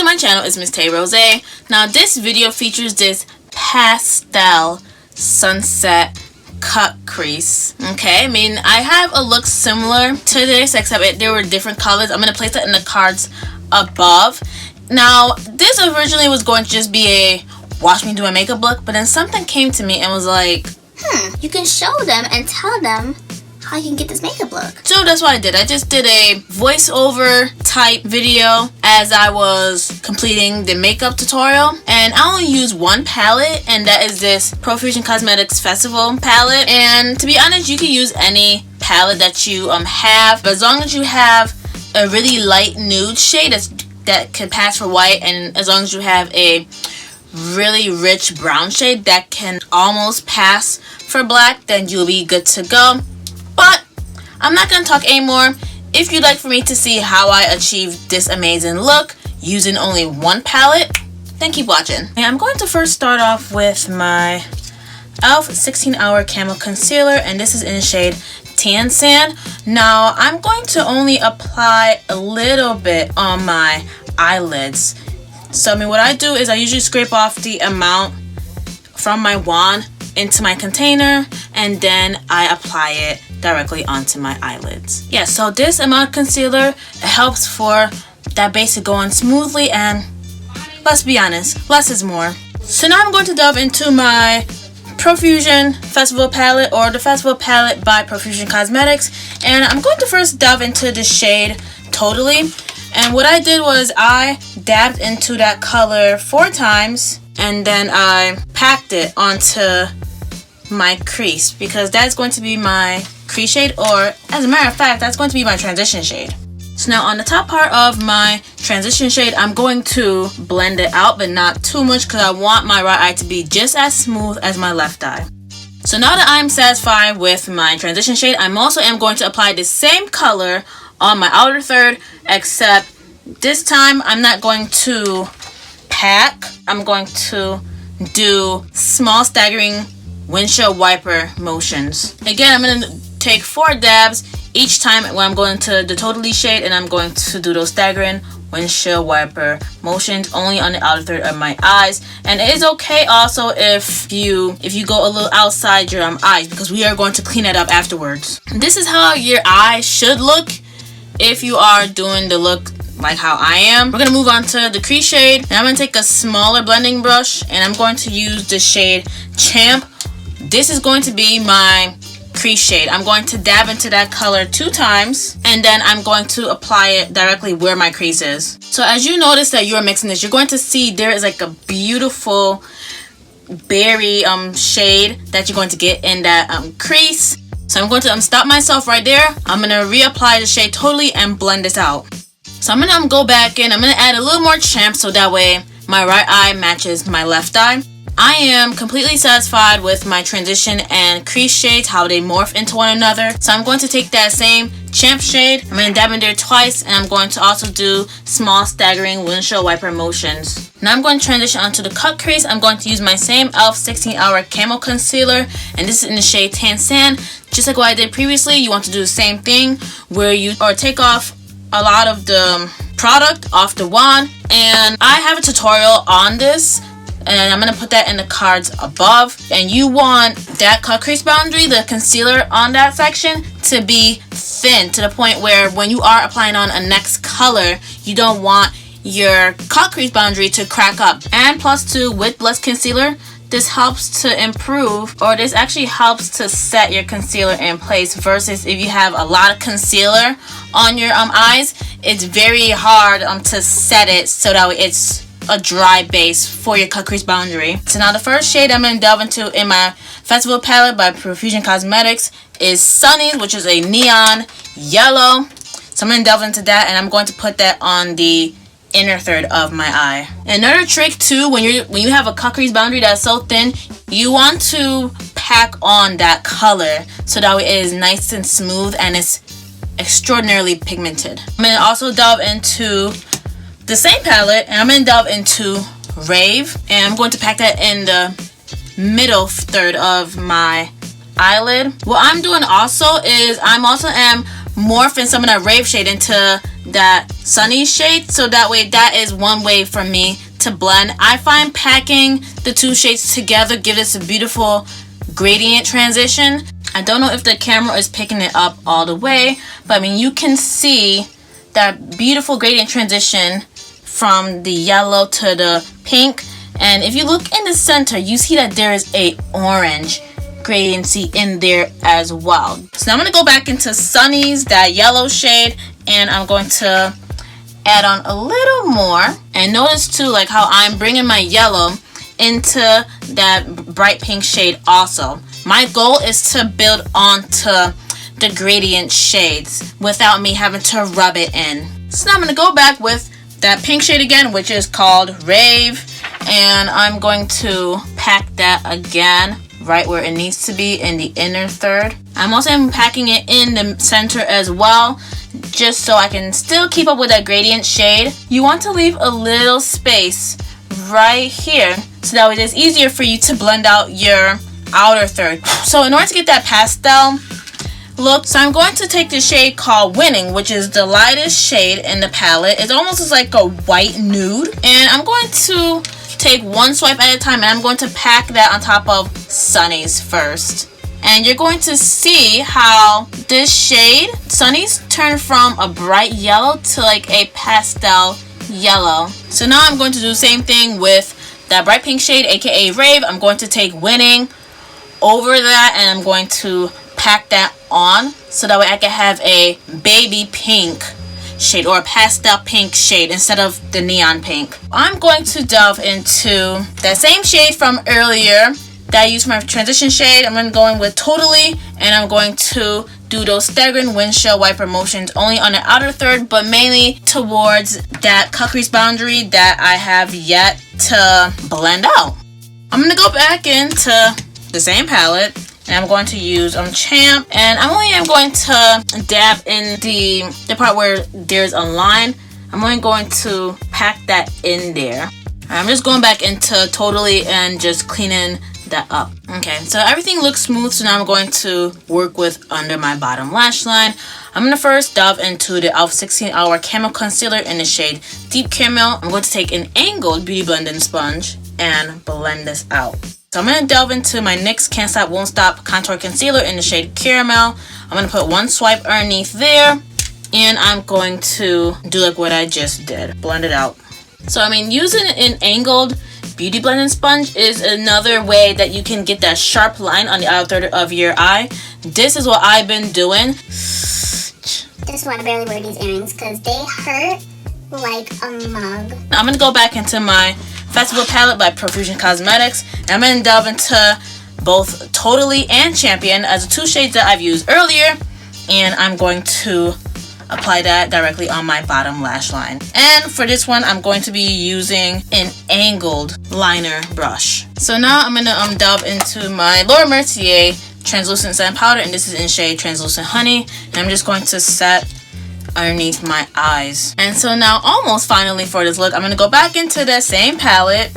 my channel is Miss Tay Rosé. Now this video features this pastel sunset cut crease. Okay, I mean I have a look similar to this except there were different colors. I'm going to place that in the cards above. Now this originally was going to just be a watch me do my makeup look, but then something came to me and was like, you can show them and tell them how you can get this makeup look. So that's what I did. I just did a voiceover type video as I was completing the makeup tutorial, and I only used one palette, and that is this Profusion Cosmetics Festival palette. And to be honest, you can use any palette that you have, but as long as you have a really light nude shade that can pass for white, and as long as you have a really rich brown shade that can almost pass for black, then you'll be good to go. But I'm not going to talk anymore. If you'd like for me to see how I achieved this amazing look using only one palette, then keep watching. And I'm going to first start off with my e.l.f. 16-Hour Camo Concealer, and this is in the shade Tan Sand. Now I'm going to only apply a little bit on my eyelids. So I mean, what I do is I usually scrape off the amount from my wand into my container, and then I apply it directly onto my eyelids. Yeah, so this amount of concealer, it helps for that base to go on smoothly, and let's be honest, less is more. So now I'm going to delve into my Profusion Festival palette, or the Festival palette by Profusion Cosmetics, and I'm going to first delve into the shade Totally. And what I did was I dabbed into that color 4 times, and then I packed it onto my crease, because that's going to be my crease shade, or as a matter of fact, that's going to be my transition shade. So now on the top part of my transition shade, I'm going to blend it out, but not too much, because I want my right eye to be just as smooth as my left eye. So now that I'm satisfied with my transition shade, I'm also going to apply the same color on my outer third, except this time I'm not going to pack. I'm going to do small staggering windshield wiper motions. Again, I'm going to take 4 dabs each time when I'm going to the Totally shade, and I'm going to do those staggering windshield wiper motions only on the outer third of my eyes. And it is okay also if you go a little outside your eyes, because we are going to clean it up afterwards. This is how your eye should look if you are doing the look like how I am. We're going to move on to the crease shade, and I'm going to take a smaller blending brush, and I'm going to use the shade Champ. This is going to be my crease shade. I'm going to dab into that color 2 times, and then I'm going to apply it directly where my crease is. So as you notice that you're mixing this, you're going to see there is like a beautiful berry shade that you're going to get in that crease. So I'm going to stop myself right there. I'm going to reapply the shade Totally and blend this out. So I'm going to go back in. I'm going to add a little more Champ so that way my right eye matches my left eye. I am completely satisfied with my transition and crease shades, how they morph into one another. So I'm going to take that same Champ shade, I'm going to dab in there twice, and I'm going to also do small staggering windshield wiper motions. Now I'm going to transition onto the cut crease. I'm going to use my same e.l.f. 16-Hour Camo Concealer, and this is in the shade Tan Sand. Just like what I did previously, you want to do the same thing where you take off a lot of the product off the wand, and I have a tutorial on this, and I'm going to put that in the cards above. And you want that cut crease boundary, the concealer on that section, to be thin to the point where when you are applying on a next color, you don't want your cut crease boundary to crack up. And plus 2, with Bless Concealer, this helps to improve, or this actually helps to set your concealer in place, versus if you have a lot of concealer on your eyes, it's very hard to set it so that it's a dry base for your cut crease boundary. So now the first shade I'm going to delve into in my Festival palette by Profusion Cosmetics is Sunny's, which is a neon yellow. So I'm going to delve into that, and I'm going to put that on the inner third of my eye. Another trick too, when you have a cut crease boundary that's so thin, you want to pack on that color so that it is nice and smooth and it's extraordinarily pigmented. I'm going to also delve into the same palette, and I'm going to delve into Rave, and I'm going to pack that in the middle third of my eyelid. What I'm doing also is I'm also morph in some of that rave shade into that sunny shade, so that way that is one way for me to blend. I find packing the two shades together gives us a beautiful gradient transition. I don't know if the camera is picking it up all the way, but I mean, you can see that beautiful gradient transition from the yellow to the pink. And if you look in the center, you see that there is a orange gradiency in there as well. So now I'm going to go back into Sunny's, that yellow shade, and I'm going to add on a little more. And notice too, like how I'm bringing my yellow into that bright pink shade also. My goal is to build onto the gradient shades without me having to rub it in. So now I'm going to go back with that pink shade again, which is called Rave, and I'm going to pack that again right where it needs to be, in the inner third. I'm also packing it in the center as well, just so I can still keep up with that gradient shade. You want to leave a little space right here so that way it's easier for you to blend out your outer third. So in order to get that pastel look, so I'm going to take the shade called Winning, which is the lightest shade in the palette. It almost is like a white nude, and I'm going to take one swipe at a time, and I'm going to pack that on top of Sunny's first. And you're going to see how this shade, Sunny's, turned from a bright yellow to like a pastel yellow. So now I'm going to do the same thing with that bright pink shade, aka Rave. I'm going to take Winning over that, and I'm going to pack that on so that way I can have a baby pink shade or a pastel pink shade instead of the neon pink. I'm going to delve into that same shade from earlier that I used for my transition shade. I'm going to go in with Totally, and I'm going to do those staggering windshield wiper motions only on the outer third, but mainly towards that cut crease boundary that I have yet to blend out. I'm going to go back into the same palette, and I'm going to use Champ, and I'm going to dab in the part where there's a line. I'm only going to pack that in there. I'm just going back into Totally and just cleaning that up. Okay, so everything looks smooth, so now I'm going to work with under my bottom lash line. I'm going to first delve into the e.l.f. 16-Hour Camo Concealer in the shade Deep Caramel. I'm going to take an angled beauty blending sponge and blend this out. So I'm going to delve into my NYX Can't Stop Won't Stop Contour Concealer in the shade Caramel. I'm going to put one swipe underneath there, and I'm going to do like what I just did, blend it out. So I mean, using an angled beauty blending sponge is another way that you can get that sharp line on the outer third of your eye. This is what I've been doing. Just want to barely wear these earrings because they hurt like a mug. I'm going to go back into my Festival palette by Profusion Cosmetics, and I'm going to delve into both Totally and Champion as the two shades that I've used earlier, and I'm going to apply that directly on my bottom lash line. And for this one, I'm going to be using an angled liner brush. So now I'm going to delve into my Laura Mercier translucent setting powder, and this is in shade Translucent Honey, and I'm just going to set underneath my eyes. And so now, almost finally for this look, I'm going to go back into that same palette,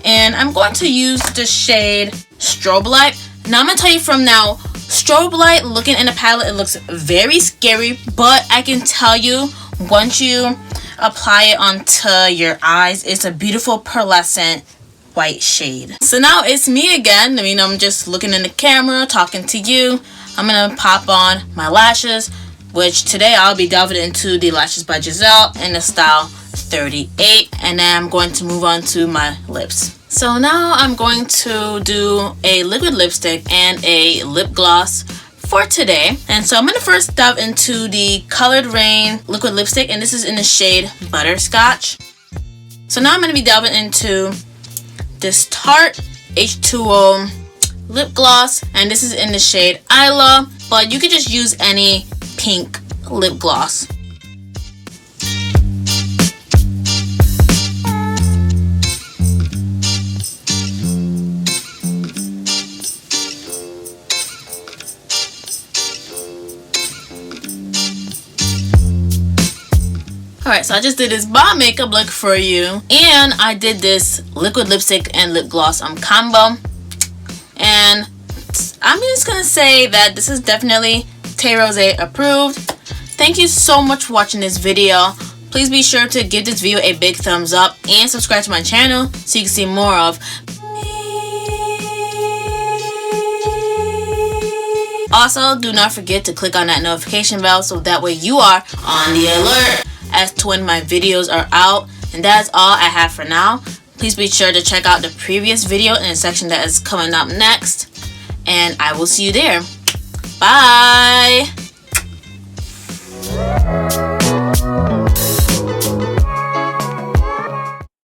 and I'm going to use the shade Strobe Light. Now I'm going to tell you from now, Strobe Light, looking in the palette, it looks very scary, but I can tell you, once you apply it onto your eyes, it's a beautiful pearlescent white shade. So now it's me again. I mean, I'm just looking in the camera, talking to you. I'm going to pop on my lashes, which today I'll be delving into the Lashes by Gisele in the style 38, and then I'm going to move on to my lips. So now I'm going to do a liquid lipstick and a lip gloss for today. And so I'm going to first delve into the Colored Rain liquid lipstick, and this is in the shade Butterscotch. So now I'm going to be delving into this Tarte H2O lip gloss, and this is in the shade Isla, but you could just use any pink lip gloss. Alright, so I just did this bomb makeup look for you, and I did this liquid lipstick and lip gloss combo, and I'm just gonna say that this is definitely Tay Rosé approved. Thank you so much for watching this video. Please be sure to give this video a big thumbs up and subscribe to my channel so you can see more of me. Also, do not forget to click on that notification bell so that way you are on the alert as to when my videos are out. And that is all I have for now. Please be sure to check out the previous video in the section that is coming up next. And I will see you there. Bye!